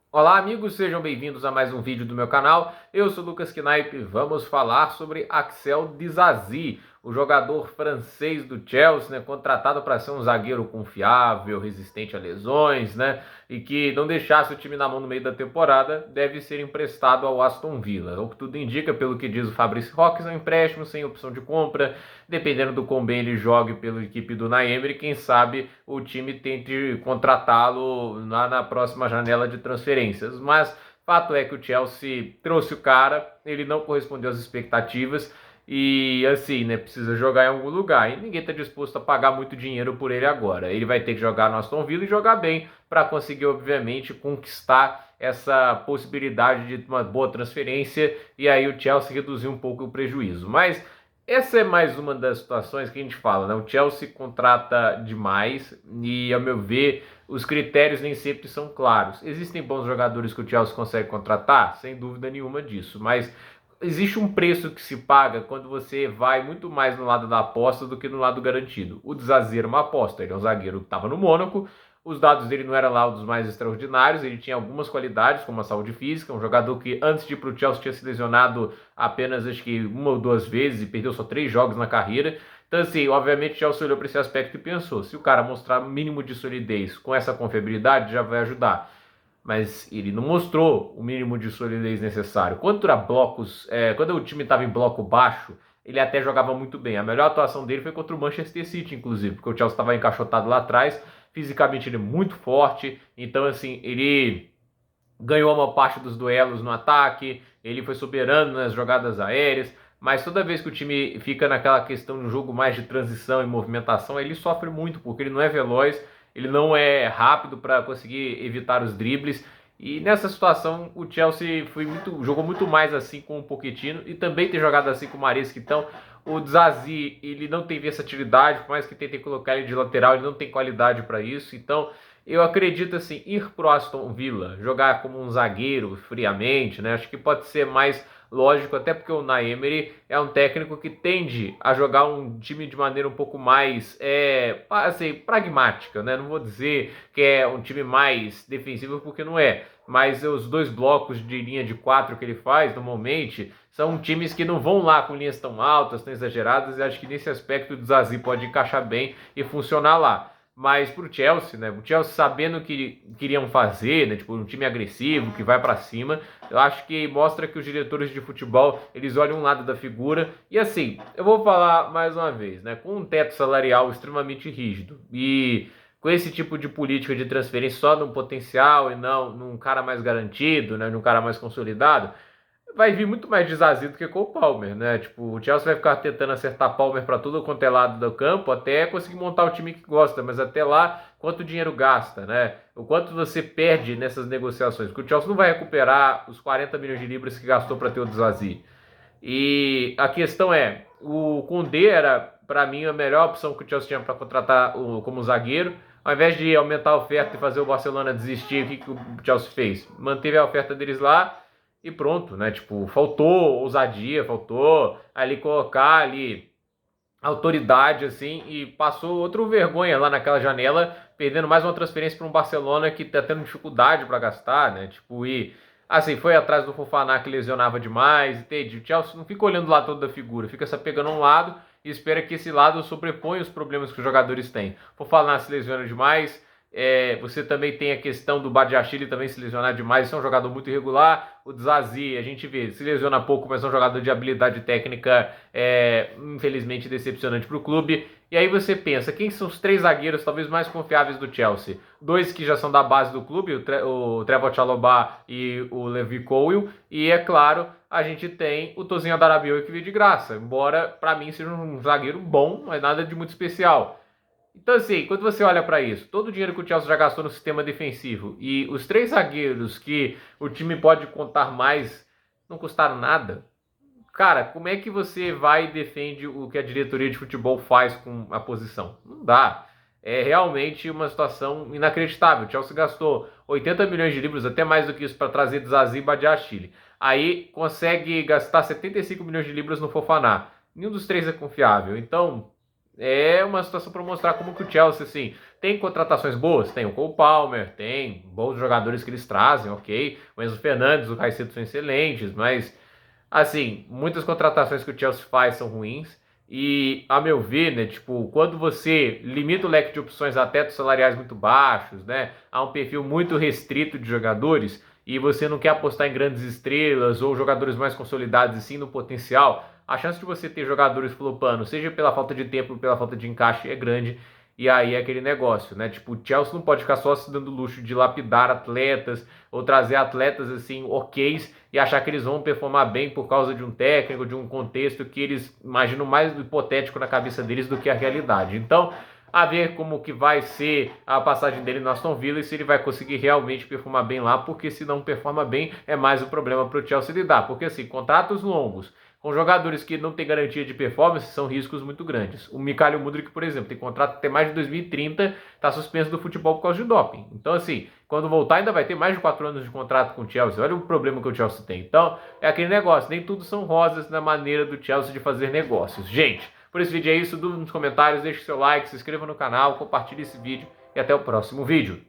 Olá amigos, sejam bem-vindos a mais um vídeo do meu canal. Eu sou Lucas Knaip e vamos falar sobre Axel Disasi, o jogador francês do Chelsea, né, contratado para ser um zagueiro confiável, resistente a lesões, né, e que não deixasse o time na mão no meio da temporada, deve ser emprestado ao Aston Villa. O que tudo indica, pelo que diz o Fabrício Roques, é um empréstimo sem opção de compra, dependendo do quão bem ele jogue pela equipe do Unai Emery, quem sabe o time tente contratá-lo lá na próxima janela de transferências. Mas fato é que o Chelsea trouxe o cara, ele não correspondeu às expectativas e assim, né, precisa jogar em algum lugar e ninguém está disposto a pagar muito dinheiro por ele agora. Ele vai ter que jogar no Aston Villa e jogar bem para conseguir, obviamente, conquistar essa possibilidade de uma boa transferência e aí o Chelsea reduzir um pouco o prejuízo. Mas essa é mais uma das situações que a gente fala, né? O Chelsea contrata demais e, ao meu ver, os critérios nem sempre são claros. Existem bons jogadores que o Chelsea consegue contratar, sem dúvida nenhuma disso, mas existe um preço que se paga quando você vai muito mais no lado da aposta do que no lado garantido. O Disasi era uma aposta, ele é um zagueiro que estava no Mônaco, os dados dele não eram lá dos mais extraordinários, ele tinha algumas qualidades, como a saúde física, um jogador que antes de ir para o Chelsea tinha se lesionado apenas acho que uma ou duas vezes e perdeu só 3 jogos na carreira. Então, assim, obviamente o Chelsea olhou para esse aspecto e pensou: se o cara mostrar mínimo de solidez com essa confiabilidade, já vai ajudar. Mas ele não mostrou o mínimo de solidez necessário. Quando o time estava em bloco baixo, ele até jogava muito bem. A melhor atuação dele foi contra o Manchester City, inclusive, porque o Chelsea estava encaixotado lá atrás. Fisicamente ele é muito forte, então assim, ele ganhou uma parte dos duelos no ataque, ele foi soberano nas jogadas aéreas, mas toda vez que o time fica naquela questão de um jogo mais de transição e movimentação, ele sofre muito, porque ele não é veloz, ele não é rápido para conseguir evitar os dribles. E nessa situação o Chelsea jogou muito mais assim com o Pochettino e também tem jogado assim com o Maresca. Então o Zazi ele não tem versatilidade, por mais que tentem colocar ele de lateral, ele não tem qualidade para isso. Então eu acredito assim, ir pro Aston Villa, jogar como um zagueiro friamente, né? Acho que pode ser mais lógico, até porque o Unai Emery é um técnico que tende a jogar um time de maneira um pouco mais assim, pragmática, né? Não vou dizer que é um time mais defensivo, porque não é. Mas os dois blocos de linha de 4 que ele faz, normalmente, são times que não vão lá com linhas tão altas, tão exageradas, e acho que nesse aspecto o Zazi pode encaixar bem e funcionar lá. Mas pro Chelsea, né? O Chelsea sabendo o que queriam fazer, né? Tipo, um time agressivo, que vai para cima. Eu acho que mostra que os diretores de futebol, eles olham um lado da figura. E assim, eu vou falar mais uma vez, né? Com um teto salarial extremamente rígido e com esse tipo de política de transferência só no potencial e não num cara mais garantido, né? Num cara mais consolidado, vai vir muito mais desazido do que com o Palmer, né? Tipo, o Chelsea vai ficar tentando acertar Palmer para tudo quanto é lado do campo até conseguir montar o time que gosta, mas até lá, quanto dinheiro gasta, né? O quanto você perde nessas negociações, porque o Chelsea não vai recuperar os 40 milhões de libras que gastou para ter o Disasi. E a questão é, o Koundé era, para mim, a melhor opção que o Chelsea tinha para contratar como zagueiro. Ao invés de aumentar a oferta e fazer o Barcelona desistir, o que o Chelsea fez? Manteve a oferta deles lá e pronto, né? Tipo, faltou ousadia, faltou ali colocar ali autoridade, assim, e passou outra vergonha lá naquela janela, perdendo mais uma transferência para um Barcelona que tá tendo dificuldade para gastar, né? Tipo, e assim, foi atrás do Fofana que lesionava demais, entende? O Chelsea não fica olhando lá toda a figura, fica só pegando um lado e espera que esse lado sobreponha os problemas que os jogadores têm. Fofana se lesiona demais, você também tem a questão do Badiashile também se lesionar demais, isso é um jogador muito irregular. O Zazi, a gente vê, se lesiona pouco, mas é um jogador de habilidade técnica, infelizmente decepcionante para o clube. E aí você pensa, quem são os 3 zagueiros talvez mais confiáveis do Chelsea? 2 que já são da base do clube, o Trevoh Chalobah e o Levi Colwill. E é claro, a gente tem o Tosinho Adarabioyo que veio de graça, embora para mim seja um zagueiro bom, mas nada de muito especial. Então, assim, quando você olha para isso, todo o dinheiro que o Chelsea já gastou no sistema defensivo e os 3 zagueiros que o time pode contar mais não custaram nada, cara, como é que você vai e defende o que a diretoria de futebol faz com a posição? Não dá. É realmente uma situação inacreditável. O Chelsea gastou 80 milhões de libras, até mais do que isso, para trazer Zazi e Badiashile. Aí consegue gastar 75 milhões de libras no Fofana. Nenhum dos 3 é confiável. Então, é uma situação para mostrar como que o Chelsea, assim, tem contratações boas, tem o Cole Palmer, tem bons jogadores que eles trazem, ok, o Enzo Fernandes, o Caicedo são excelentes, mas, assim, muitas contratações que o Chelsea faz são ruins, e, a meu ver, né, tipo, quando você limita o leque de opções a tetos salariais muito baixos, né, a um perfil muito restrito de jogadores, e você não quer apostar em grandes estrelas ou jogadores mais consolidados e sim no potencial, a chance de você ter jogadores flopando, seja pela falta de tempo ou pela falta de encaixe, é grande. E aí é aquele negócio, né? Tipo, o Chelsea não pode ficar só se dando luxo de lapidar atletas ou trazer atletas assim, oks, e achar que eles vão performar bem por causa de um técnico, de um contexto que eles imaginam mais hipotético na cabeça deles do que a realidade. Então, a ver como que vai ser a passagem dele no Aston Villa e se ele vai conseguir realmente performar bem lá, porque se não performa bem é mais um problema para o Chelsea lidar, porque assim, contratos longos com jogadores que não têm garantia de performance são riscos muito grandes. O Mikhail Mudryk, por exemplo, tem contrato até mais de 2030, está suspenso do futebol por causa de doping. Então assim, quando voltar ainda vai ter mais de 4 anos de contrato com o Chelsea. Olha o problema que o Chelsea tem. Então é aquele negócio, nem tudo são rosas na maneira do Chelsea de fazer negócios. Gente, por esse vídeo é isso, nos comentários, deixe seu like, se inscreva no canal, compartilhe esse vídeo e até o próximo vídeo.